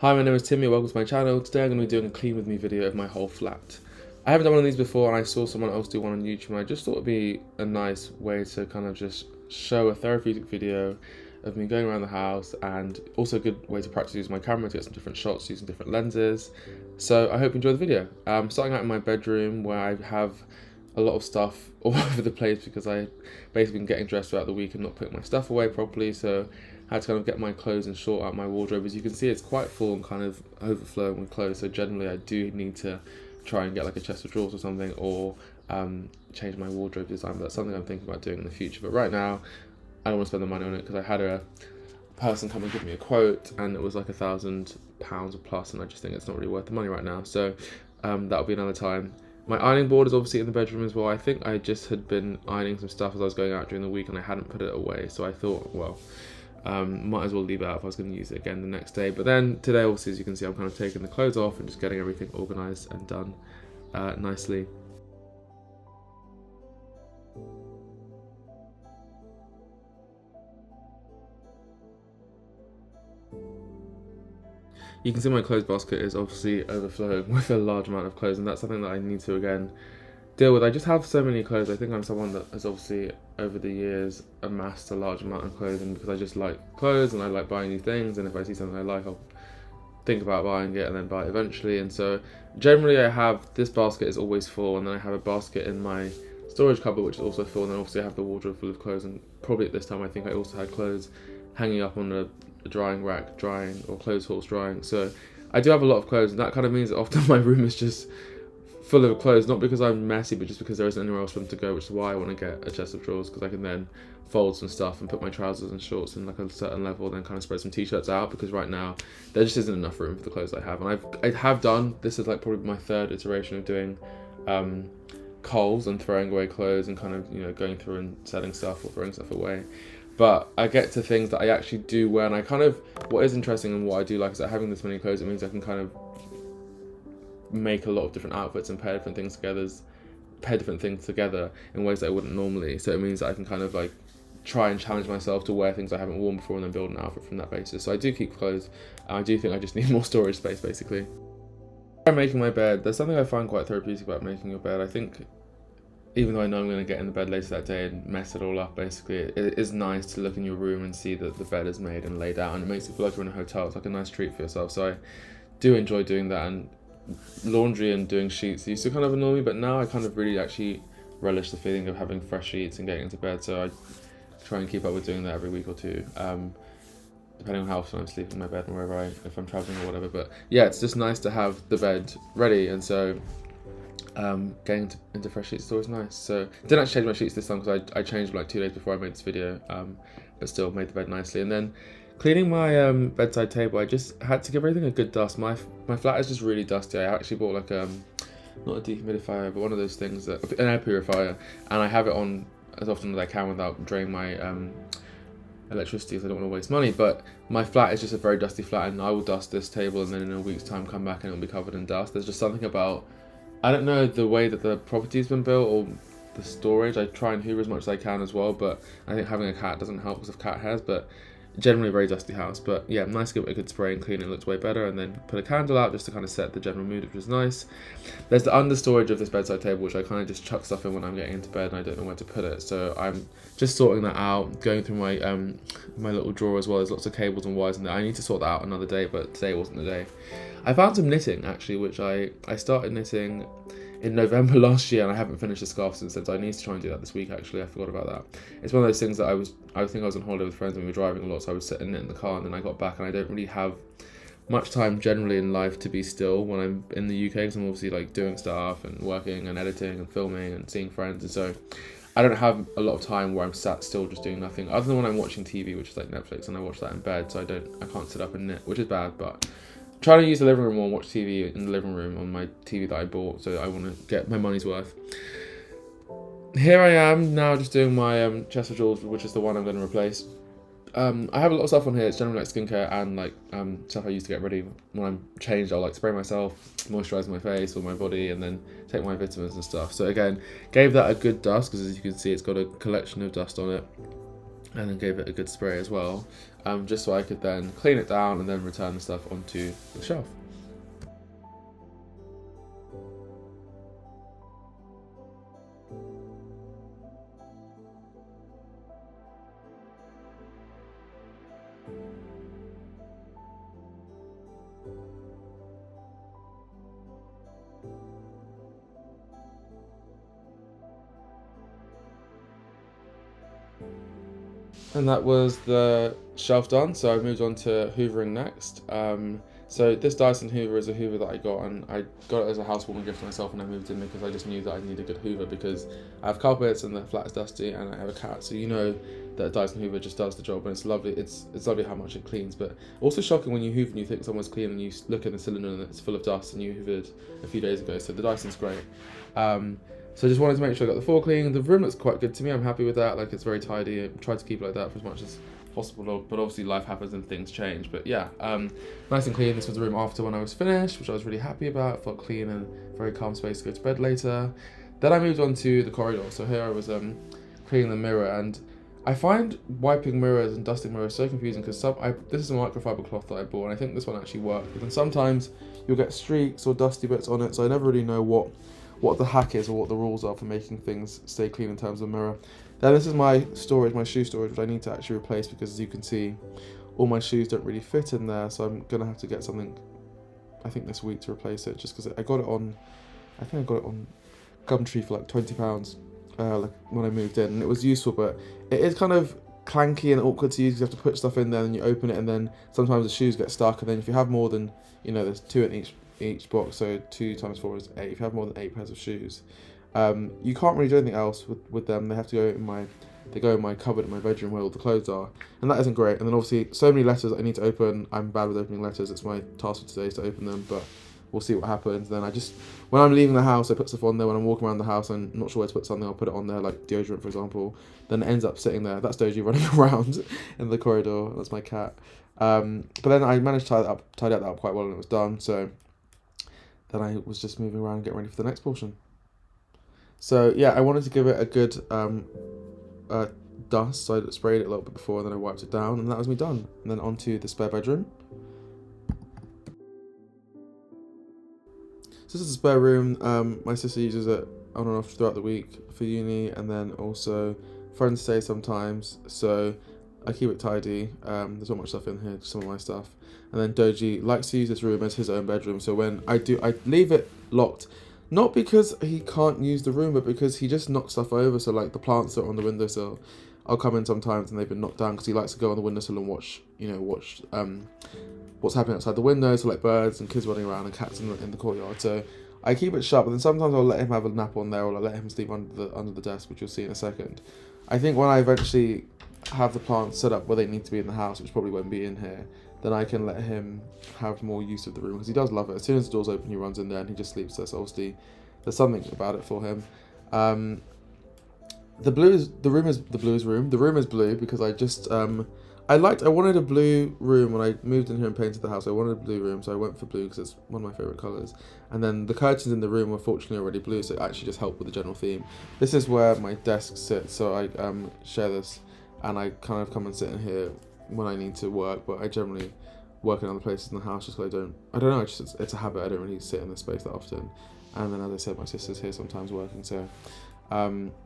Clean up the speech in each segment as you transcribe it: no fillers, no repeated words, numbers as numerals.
Hi, my name is Timmy, welcome to my channel. Today I'm going to be doing a clean with me video of my whole flat. I haven't done one of these before and I saw someone else do one on YouTube and I just thought it'd be a nice way to kind of just show a therapeutic video of me going around the house, and also a good way to practice using my camera to get some different shots using different lenses. So I hope you enjoy the video. I'm starting out in my bedroom where I have a lot of stuff all over the place because I basically been getting dressed throughout the week and not putting my stuff away properly, so I had to kind of get my clothes and sort out my wardrobe. As you can see, it's quite full and kind of overflowing with clothes, so generally I do need to try and get like a chest of drawers or something, or change my wardrobe design, but that's something I'm thinking about doing in the future. But right now I don't want to spend the money on it because I had a person come and give me a quote and it was like £1,000 or plus, and I just think it's not really worth the money right now, so that'll be another time. My ironing board is obviously in the bedroom as well. I think I just had been ironing some stuff as I was going out during the week and I hadn't put it away, so I thought, well, might as well leave it out if I was going to use it again the next day. But then today, obviously, as you can see, I'm kind of taking the clothes off and just getting everything organised and done nicely. You can see my clothes basket is obviously overflowing with a large amount of clothes, and that's something that I need to again deal with. I just have so many clothes. I think I'm someone that has obviously over the years amassed a large amount of clothing because I just like clothes and I like buying new things, and if I see something I like, I'll think about buying it and then buy it eventually. And so generally I have this basket is always full, and then I have a basket in my storage cupboard which is also full, and then obviously I have the wardrobe full of clothes, and probably at this time I think I also had clothes hanging up on a drying rack drying, or clothes horse drying. So I do have a lot of clothes, and that kind of means that often my room is just full of clothes, not because I'm messy, but just because there isn't anywhere else for them to go, which is why I want to get a chest of drawers, because I can then fold some stuff and put my trousers and shorts in like a certain level, then kind of spread some t-shirts out, because right now there just isn't enough room for the clothes I have. And I have done, this is like probably my third iteration of doing culls and throwing away clothes and kind of, you know, going through and selling stuff or throwing stuff away. But I get to things that I actually do wear, and I kind of, what is interesting and what I do like is that having this many clothes, it means I can kind of make a lot of different outfits and pair different things together in ways that I wouldn't normally. So it means that I can kind of like try and challenge myself to wear things I haven't worn before and then build an outfit from that basis. So I do keep clothes. I do think I just need more storage space, basically. I'm making my bed. There's something I find quite therapeutic about making your bed. I think even though I know I'm going to get in the bed later that day and mess it all up, basically, it is nice to look in your room and see that the bed is made and laid out, and it makes it feel like you're in a hotel. It's like a nice treat for yourself. So I do enjoy doing that. And laundry and doing sheets used to kind of annoy me, but now I kind of really actually relish the feeling of having fresh sheets and getting into bed. So I try and keep up with doing that every week or two, depending on how often I'm sleeping in my bed and wherever if I'm traveling or whatever. But yeah, it's just nice to have the bed ready, and so getting into fresh sheets is always nice. So didn't actually change my sheets this time because I changed them like 2 days before I made this video, but still made the bed nicely. And then cleaning my bedside table, I just had to give everything a good dust. My flat is just really dusty. I actually bought like not a dehumidifier, but one of those things, that an air purifier, and I have it on as often as I can without draining my electricity, because I don't want to waste money. But my flat is just a very dusty flat, and I will dust this table and then in a week's time come back and it'll be covered in dust. There's just something about, I don't know, the way that the property's been built or the storage. I try and hoover as much as I can as well, but I think having a cat doesn't help because of cat hairs. But generally a very dusty house. But yeah, nice to give it a good spray and clean. It looks way better, and then put a candle out just to kind of set the general mood, which is nice. There's the under storage of this bedside table, which I kind of just chuck stuff in when I'm getting into bed and I don't know where to put it. So I'm just sorting that out, going through my my little drawer as well. There's lots of cables and wires in there. I need to sort that out another day, but today wasn't the day. I found some knitting actually, which I started knitting in November last year, and I haven't finished the scarf since then, so I need to try and do that this week. Actually, I forgot about that. It's one of those things that I think I was on holiday with friends and we were driving a lot, so I was sitting in the car, and then I got back and I don't really have much time generally in life to be still when I'm in the UK, because I'm obviously like doing stuff and working and editing and filming and seeing friends, and so I don't have a lot of time where I'm sat still just doing nothing, other than when I'm watching TV, which is like Netflix, and I watch that in bed, so I can't sit up and knit, which is bad. But trying to use the living room more and watch TV in the living room on my TV that I bought, so I want to get my money's worth. Here I am now just doing my chest of drawers, which is the one I'm going to replace. I have a lot of stuff on here. It's generally like skincare and like stuff I use to get ready. When I'm changed, I'll like spray myself, moisturise my face or my body, and then take my vitamins and stuff. So again, gave that a good dust, because as you can see, it's got a collection of dust on it. and then gave it a good spray as well, just so I could then clean it down and then return the stuff onto the shelf. And that was the shelf done, so I moved on to hoovering next. So this Dyson Hoover is a Hoover that I got, and I got it as a housewarming gift to myself when I moved in, because I just knew that I need a good Hoover, because I have carpets and the flat is dusty, and I have a cat, so you know that a Dyson Hoover just does the job, and it's lovely. It's lovely how much it cleans, but also shocking when you hoover and you think someone's clean, and you look in the cylinder and it's full of dust, and you hoovered a few days ago. So the Dyson's great. So I just wanted to make sure I got the floor clean. The room looks quite good to me. I'm happy with that. Like, it's very tidy. I tried to keep it like that for as much as possible, but obviously life happens and things change. But yeah, nice and clean. This was the room after when I was finished, which I was really happy about. It felt clean and very calm space to go to bed later. Then I moved on to the corridor. So here I was cleaning the mirror, and I find wiping mirrors and dusting mirrors so confusing, because this is a microfiber cloth that I bought, and I think this one actually works. But then sometimes you'll get streaks or dusty bits on it, so I never really know what the hack is or what the rules are for making things stay clean in terms of mirror. Then this is my storage, my shoe storage, which I need to actually replace, because as you can see, all my shoes don't really fit in there, so I'm gonna have to get something, I think this week, to replace it, just because I got it on Gumtree for like £20, like when I moved in, and it was useful, but it is kind of clanky and awkward to use, because you have to put stuff in there and you open it, and then sometimes the shoes get stuck, and then if you have more than, there's 2 in each box, so 2 times 4 is 8. If you have more than 8 pairs of shoes, you can't really do anything else with them. They have to go in my cupboard in my bedroom where all the clothes are, and that isn't great. And then obviously so many letters I need to open. I'm bad with opening letters. It's my task for today to open them, but we'll see what happens. Then when I'm leaving the house, I put stuff on there. When I'm walking around the house and I'm not sure where to put something, I'll put it on there, like deodorant, for example. Then it ends up sitting there. That's Doji running around in the corridor. That's my cat. But then I managed to tidy that up quite well, and it was done. So then I was just moving around and getting ready for the next portion. So yeah, I wanted to give it a good dust, so I sprayed it a little bit before, and then I wiped it down, and that was me done. And then onto the spare bedroom. So this is a spare room. My sister uses it on and off throughout the week for uni, and then also friends stay sometimes, so I keep it tidy. There's not much stuff in here, just some of my stuff. And then Doji likes to use this room as his own bedroom, so when I leave it locked, not because he can't use the room, but because he just knocks stuff over. So like the plants that are on the windowsill, I'll come in sometimes and they've been knocked down, because he likes to go on the windowsill and watch what's happening outside the window, so like birds and kids running around and cats in the courtyard. So I keep it shut, but then sometimes I'll let him have a nap on there, or I'll let him sleep under the desk, which you'll see in a second. I think when I eventually have the plants set up where they need to be in the house, which probably won't be in here, then I can let him have more use of the room, because he does love it. As soon as the door's open, he runs in there and he just sleeps there. So obviously there's something about it for him. The room is blue because I just I wanted a blue room when I moved in here and painted the house. I wanted a blue room, so I went for blue because it's one of my favourite colours. And then the curtains in the room were fortunately already blue, so it actually just helped with the general theme. This is where my desk sits, so I share this, and I kind of come and sit in here when I need to work, but I generally work in other places in the house just because I don't know, it's a habit. I don't really sit in this space that often. And then, as I said, my sister's here sometimes working, so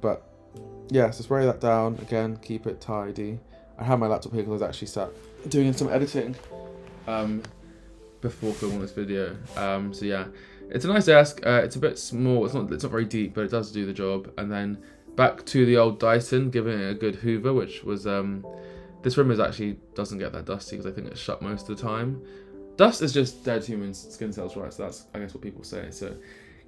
but yeah, so spray that down again, keep it tidy. I have my laptop here because I was actually sat doing some editing before filming this video. So yeah, it's a nice desk. It's a bit small. It's not very deep, but it does do the job. And then back to the old Dyson, giving it a good hoover, which was this room actually doesn't get that dusty because I think it's shut most of the time. Dust is just dead human skin cells, right? So that's, I guess, what people say. So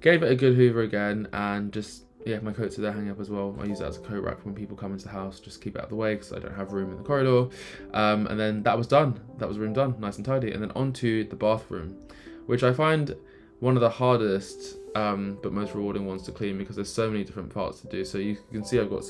gave it a good hoover again, and just, yeah, my coats are there hanging up as well. I use that as a coat rack when people come into the house, just keep it out of the way because I don't have room in the corridor. And then that was done. That was room done, nice and tidy. And then onto the bathroom, which I find one of the hardest but most rewarding ones to clean because there's so many different parts to do. So you can see I've got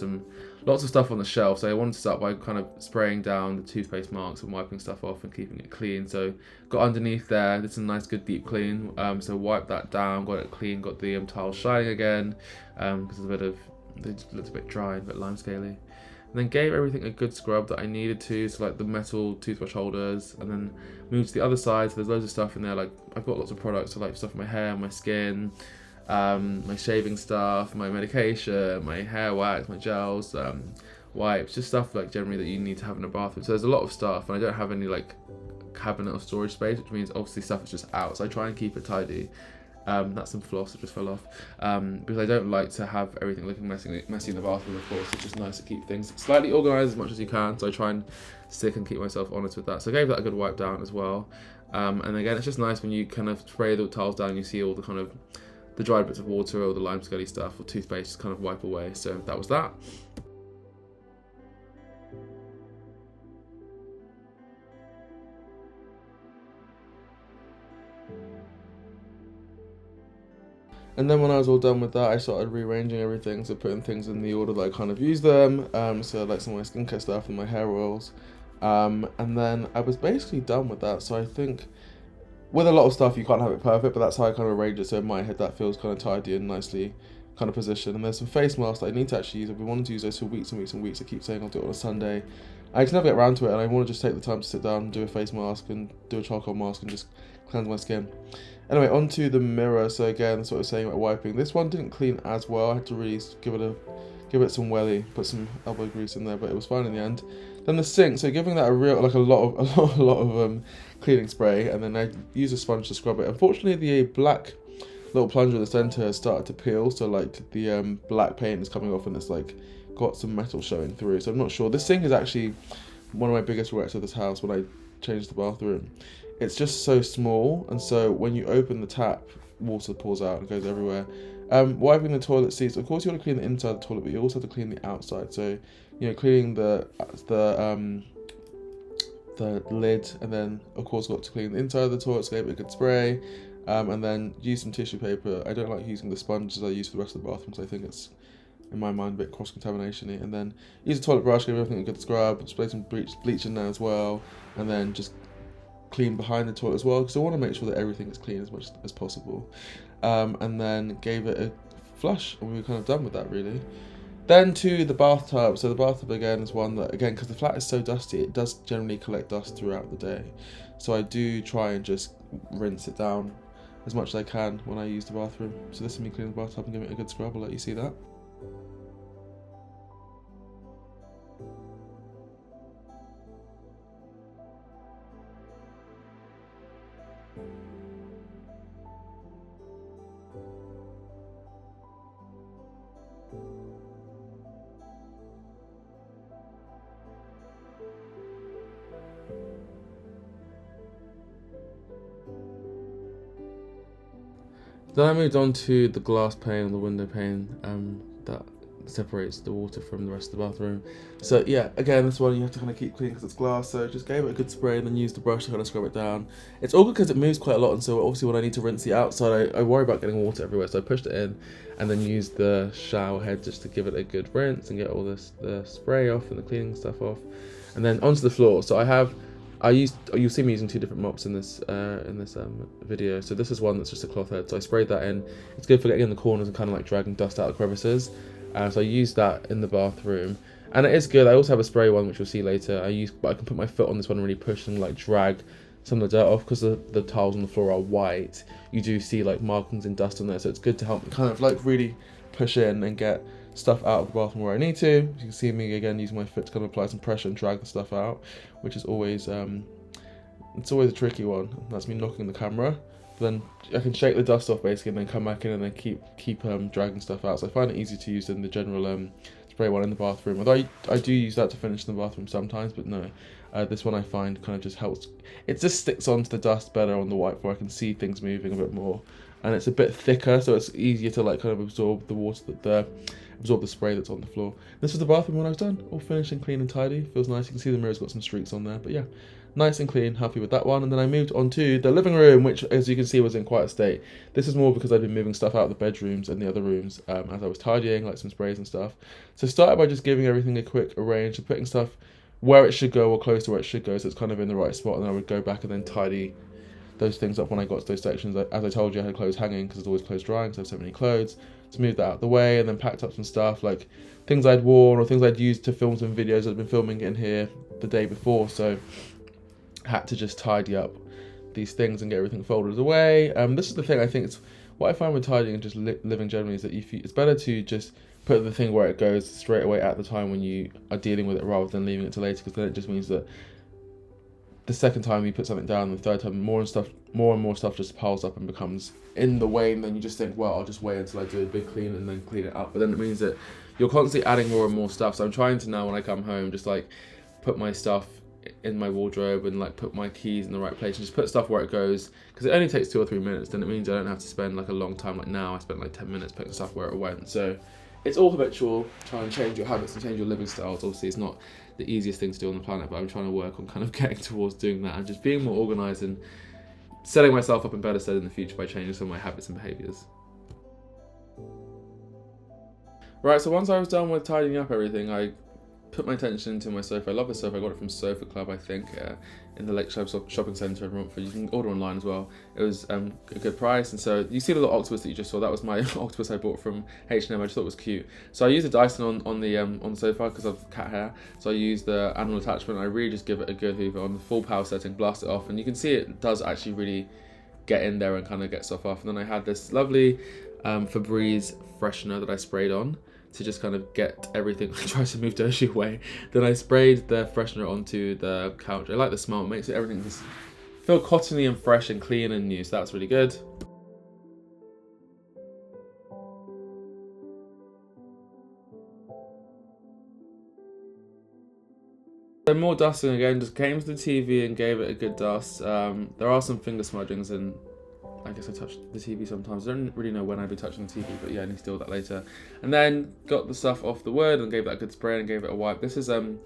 lots of stuff on the shelf. So I wanted to start by kind of spraying down the toothpaste marks and wiping stuff off and keeping it clean. So got underneath there, this is a nice good deep clean. So wipe that down, got it clean, got the tiles shining again because it looked a bit dry and a bit limescaly. and then gave everything a good scrub that I needed to, so like the metal toothbrush holders, and then moved to the other side. So there's loads of stuff in there. Like I've got lots of products, so like stuff for my hair, my skin, my shaving stuff, my medication, my hair wax, my gels, wipes, just stuff like generally that you need to have in a bathroom. So there's a lot of stuff, and I don't have any like cabinet or storage space, which means obviously stuff is just out. So I try and keep it tidy. That's some floss that just fell off, because I don't like to have everything looking messy in the bathroom. Of course, it's just nice to keep things slightly organised as much as you can, so I try and stick and keep myself honest with that. So I gave that a good wipe down as well, and again, it's just nice when you kind of spray the tiles down, you see all the kind of the dried bits of water or the lime scully stuff or toothpaste just kind of wipe away. So that was that. And then when I was all done with that, I started rearranging everything, so putting things in the order that I kind of use them. So like some of my skincare stuff and my hair oils. And then I was basically done with that. So I think with a lot of stuff, you can't have it perfect, but that's how I kind of arrange it. So in my head, that feels kind of tidy and nicely kind of positioned. And there's some face masks that I need to actually use. I've been wanting to use those for weeks and weeks and weeks. I keep saying I'll do it on a Sunday. I just never get around to it, and I want to just take the time to sit down and do a face mask and do a charcoal mask and just cleanse my skin. Anyway, onto the mirror. So again, that's what I was saying about wiping. This one didn't clean as well. I had to really give it some welly, put some elbow grease in there, but it was fine in the end. Then the sink. So giving that a lot of cleaning spray, and then I use a sponge to scrub it. Unfortunately, the black little plunger in the center has started to peel, so like the black paint is coming off, and it's like got some metal showing through. So I'm not sure. This sink is actually one of my biggest regrets of this house when I changed the bathroom. It's just so small, and so when you open the tap, water pours out and goes everywhere. Wiping the toilet seats, of course you want to clean the inside of the toilet, but you also have to clean the outside. So, you know, cleaning the lid, and then of course got to clean the inside of the toilet, so give it a good spray, and then use some tissue paper. I don't like using the sponges I use for the rest of the bathroom, so I think it's, in my mind, a bit cross-contamination-y. And then use a toilet brush, give everything a good scrub, spray some bleach in there as well, and then just clean behind the toilet as well, because I want to make sure that everything is clean as much as possible. And then gave it a flush, and we were kind of done with that really. Then to the bathtub. So the bathtub again is one that, again, because the flat is so dusty, it does generally collect dust throughout the day. So I do try and just rinse it down as much as I can when I use the bathroom. So this is me cleaning the bathtub and giving it a good scrub. I'll let you see that. Then I moved on to the glass pane, the window pane, that separates the water from the rest of the bathroom. So yeah, again, this one you have to kind of keep clean because it's glass, so just gave it a good spray and then used the brush to kind of scrub it down. It's all good because it moves quite a lot, and so obviously when I need to rinse the outside, I worry about getting water everywhere, so I pushed it in and then used the shower head just to give it a good rinse and get all the spray off and the cleaning stuff off. And then onto the floor. So you'll see me using two different mops in this video. So this is one that's just a cloth head. So I sprayed that in. It's good for getting in the corners and kind of like dragging dust out of crevices. So I used that in the bathroom, and it is good. I also have a spray one, which you'll see later. But I can put my foot on this one and really push and like drag some of the dirt off, because the tiles on the floor are white. You do see like markings and dust on there, so it's good to help me kind of like really push in and get stuff out of the bathroom where I need to. You can see me again using my foot to kind of apply some pressure and drag the stuff out, which is always it's always a tricky one. That's me knocking the camera. But then I can shake the dust off basically, and then come back in and then keep dragging stuff out. So I find it easy to use than the general spray one in the bathroom. Although I do use that to finish in the bathroom sometimes, but no, this one I find kind of just helps. It just sticks onto the dust better on the white, where I can see things moving a bit more, and it's a bit thicker, so it's easier to like kind of absorb the water absorb the spray that's on the floor. This was the bathroom when I was done, all finished and clean and tidy. Feels nice. You can see the mirror's got some streaks on there, but yeah, nice and clean, happy with that one. And then I moved on to the living room, which as you can see was in quite a state. This is more because I'd been moving stuff out of the bedrooms and the other rooms as I was tidying, like some sprays and stuff. So started by just giving everything a quick arrange and putting stuff where it should go or close to where it should go, so it's kind of in the right spot, and then I would go back and then tidy those things up when I got to those sections. As I told you, I had clothes hanging because there's always clothes drying because I have so many clothes. So moved that out of the way, and then packed up some stuff like things I'd worn or things I'd used to film some videos I'd been filming in here the day before. So had to just tidy up these things and get everything folded away. This is the thing, I think it's what I find with tidying and just living generally is that it's better to just put the thing where it goes straight away at the time when you are dealing with it, rather than leaving it to later, because then it just means that the second time you put something down, the third time more and more stuff just piles up and becomes in the way, and then you just think, well, I'll just wait until I do a big clean and then clean it up. But then it means that you're constantly adding more and more stuff. So I'm trying to now, when I come home, just like put my stuff in my wardrobe and like put my keys in the right place and just put stuff where it goes, because it only takes 2 or 3 minutes. Then it means I don't have to spend like a long time. Like now I spent like 10 minutes putting stuff where it went. So it's all habitual. Try and change your habits and change your living styles. Obviously it's not the easiest thing to do on the planet, but I'm trying to work on kind of getting towards doing that and just being more organized and setting myself up in better stead in the future by changing some of my habits and behaviors. Right, so once I was done with tidying up everything, I put my attention into my sofa. I love this sofa. I got it from Sofa Club, I think, in the Lakeside Shopping Centre in Romford. You can order online as well. It was a good price. And so you see the little octopus that you just saw. That was my octopus I bought from H&M. I just thought it was cute. So I used the Dyson on the sofa because of cat hair. So I used the animal attachment. I really just give it a good hoover on the full power setting, blast it off, and you can see it does actually really get in there and kind of get stuff off. And then I had this lovely Febreze freshener that I sprayed on to just kind of get everything. I tried to move dirty away. Then I sprayed the freshener onto the couch. I like the smell. It makes everything just feel cottony and fresh and clean and new. So that's really good. Then more dusting again. Just came to the TV and gave it a good dust. There are some finger smudgings and I guess I touched the TV sometimes. I don't really know when I'd be touching the TV, but yeah, I need to deal with that later. And then got the stuff off the wood and gave that a good spray and gave it a wipe. This is an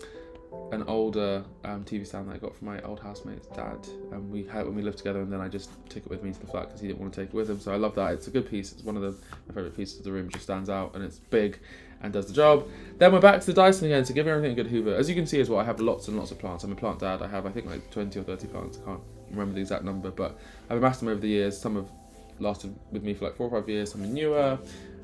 older TV stand that I got from my old housemate's dad. We had it when we lived together, and then I just took it with me to the flat because he didn't want to take it with him. So I love that. It's a good piece. It's one of my favourite pieces of the room. It just stands out and it's big and does the job. Then we're back to the Dyson again to give everything a good hoover. As you can see as well, I have lots and lots of plants. I'm a plant dad. I have, I think, like 20 or 30 plants. I can't remember the exact number, but I've amassed them over the years. Some have lasted with me for like 4 or 5 years, some are newer.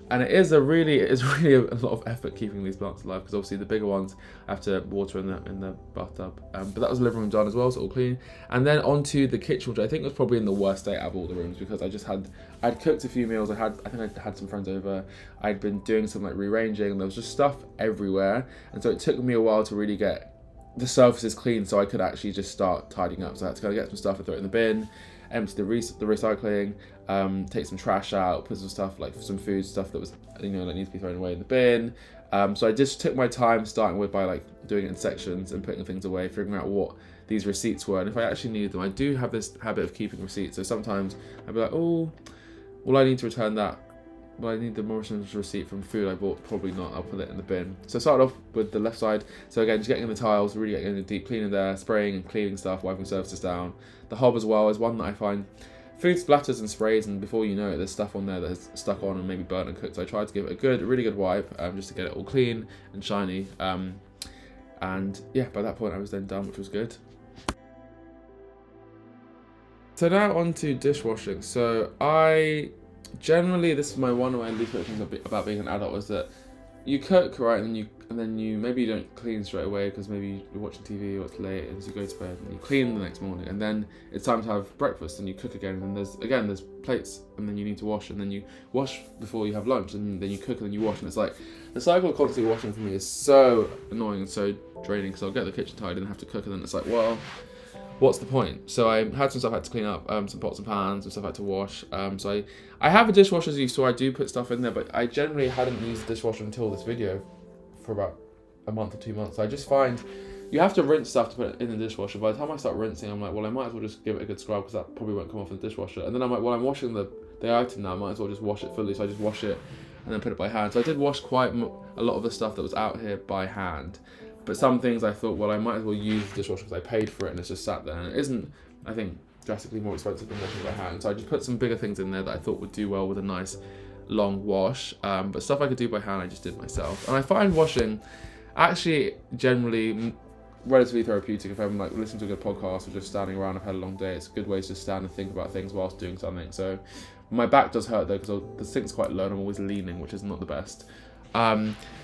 And it is really a lot of effort keeping these plants alive, because obviously the bigger ones I have to water in the bathtub. But that was the living room done as well, so all clean. And then onto the kitchen, which I think was probably in the worst state out of all the rooms, because I'd cooked a few meals. I think I had some friends over. I'd been doing some like rearranging, and there was just stuff everywhere. And so it took me a while to really get the surfaces clean, so I could actually just start tidying up. So I had to kind of get some stuff and throw it in the bin, empty the recycling, take some trash out, put some stuff like some food stuff that was that needs to be thrown away in the bin. So I just took my time, starting with by like doing it in sections and putting things away, figuring out what these receipts were, and if I actually needed them. I do have this habit of keeping receipts, so sometimes I'd be like, oh, well, I need to return that. Well, I need the Morrison's receipt from food I bought. Probably not. I'll put it in the bin. So I started off with the left side. So again, just getting in the tiles, really getting in the deep cleaning there, spraying and cleaning stuff, wiping surfaces down. The hob as well is one that I find food splatters and sprays, and before you know it, there's stuff on there that has stuck on and maybe burnt and cooked. So I tried to give it a really good wipe, just to get it all clean and shiny. And yeah, by that point I was then done, which was good. So now on to dishwashing. So generally, this is one of my least favorite things about being an adult, is that you cook, right, and then you maybe you don't clean straight away because maybe you're watching TV or it's late, and so you go to bed and you clean the next morning, and then it's time to have breakfast and you cook again, and there's plates, and then you need to wash, and then you wash before you have lunch, and then you cook and then you wash, and it's like the cycle of constantly washing for me is so annoying and so draining, because I'll get the kitchen tidy and have to cook, and then it's like, well, what's the point? So I had some stuff I had to clean up, some pots and pans, some stuff I had to wash. So I have a dishwasher, as you saw. I do put stuff in there, but I generally hadn't used the dishwasher until this video for about a month or 2 months. So I just find you have to rinse stuff to put it in the dishwasher. By the time I start rinsing, I'm like, well, I might as well just give it a good scrub, because that probably won't come off in the dishwasher. And then I'm like, well, I'm washing the item now, I might as well just wash it fully. So I just wash it and then put it by hand. So I did wash quite a lot of the stuff that was out here by hand. But some things I thought, well, I might as well use the dishwasher because I paid for it and it's just sat there. And it isn't, I think, drastically more expensive than washing by hand. So I just put some bigger things in there that I thought would do well with a nice long wash. But stuff I could do by hand, I just did myself. And I find washing actually generally relatively therapeutic. If I'm like listening to a good podcast or just standing around, I've had a long day, it's a good way to just stand and think about things whilst doing something. So my back does hurt though, because the sink's quite low and I'm always leaning, which is not the best.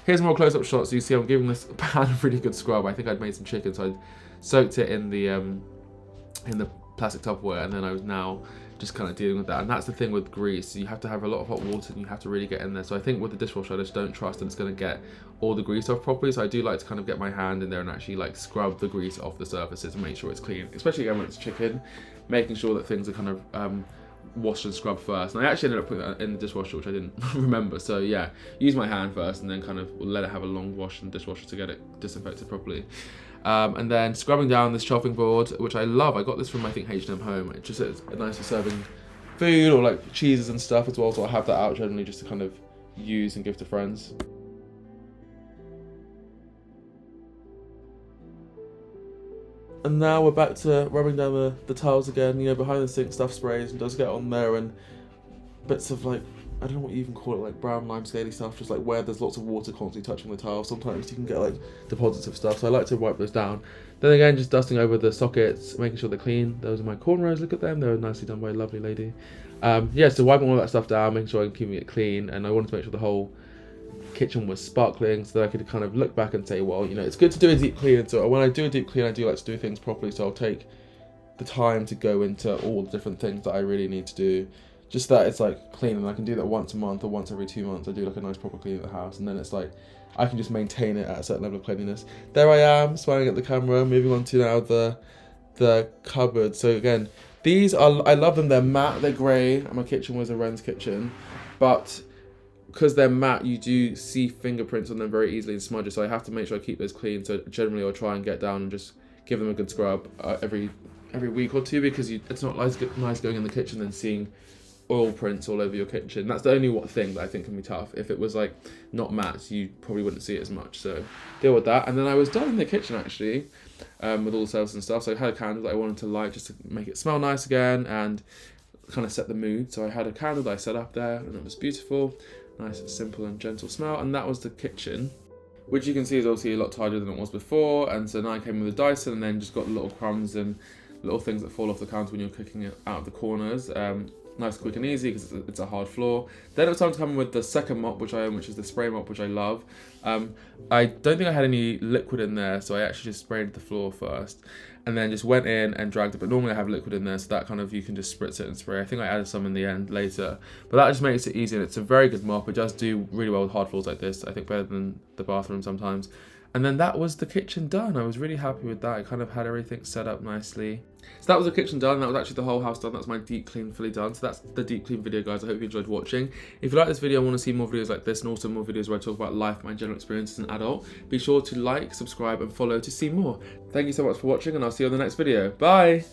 Here's more close-up shots. So you see I'm giving this pan a really good scrub. I think I'd made some chicken, so I soaked it in the plastic Tupperware, and then I was now just kind of dealing with that. And that's the thing with grease, you have to have a lot of hot water and you have to really get in there. So I think with the dishwasher, I just don't trust that it's going to get all the grease off properly. So I do like to kind of get my hand in there and actually like scrub the grease off the surfaces and make sure it's clean, especially again when it's chicken, making sure that things are kind of washed and scrubbed first. And I actually ended up putting that in the dishwasher, which I didn't remember. So yeah, use my hand first and then kind of let it have a long wash in the dishwasher to get it disinfected properly. And then scrubbing down this chopping board, which I love. I got this from I think H&M Home. It just is nice for serving food or like cheeses and stuff as well. So I have that out generally just to kind of use and give to friends. And now we're back to rubbing down the tiles again. You know, behind the sink stuff sprays and does get on there, and bits of like, I don't know what you even call it, like brown lime scaly stuff, just like where there's lots of water constantly touching the tile. Sometimes you can get like deposits of stuff, so I like to wipe those down. Then again, just dusting over the sockets, making sure they're clean. Those are my cornrows, look at them, they were nicely done by a lovely lady. Yeah, so wiping all that stuff down, making sure I'm keeping it clean, and I wanted to make sure the whole kitchen was sparkling so that I could kind of look back and say, well, you know, it's good to do a deep clean. So when I do a deep clean, I do like to do things properly, so I'll take the time to go into all the different things that I really need to do. Just that it's like clean, and I can do that once a month or once every 2 months. I do like a nice proper clean of the house, and then it's like I can just maintain it at a certain level of cleanliness. There I am, smiling at the camera. Moving on to now the cupboard. So again, these are, I love them. They're matte, they're grey, and my kitchen was a Ren's kitchen, but because they're matte, you do see fingerprints on them very easily and smudges. So I have to make sure I keep those clean. So generally, I'll try and get down and just give them a good scrub every week or two, because it's not nice going in the kitchen and seeing oil prints all over your kitchen. That's the only thing that I think can be tough. If it was like not matte, you probably wouldn't see it as much, so deal with that. And then I was done in the kitchen actually, with all the service and stuff. So I had a candle that I wanted to light just to make it smell nice again and kind of set the mood. So I had a candle that I set up there, and it was beautiful, nice, simple and gentle smell. And that was the kitchen, which you can see is obviously a lot tidier than it was before. And so now I came with a Dyson, and then just got little crumbs and little things that fall off the counter when you're cooking it out of the corners. Nice, quick and easy because it's a hard floor. Then it was time to come in with the second mop which I own, which is the spray mop, which I love. I don't think I had any liquid in there, so I actually just sprayed the floor first and then just went in and dragged it. But normally I have liquid in there, so that kind of, you can just spritz it and spray. I think I added some in the end later, but that just makes it easy, and it's a very good mop. It does do really well with hard floors like this, I think better than the bathroom sometimes. And then that was the kitchen done. I was really happy with that. I kind of had everything set up nicely. So that was the kitchen done. That was actually the whole house done. That's my deep clean fully done. So that's the deep clean video, guys. I hope you enjoyed watching. If you like this video and want to see more videos like this, and also more videos where I talk about life, my general experience as an adult, be sure to like, subscribe and follow to see more. Thank you so much for watching, and I'll see you on the next video. Bye!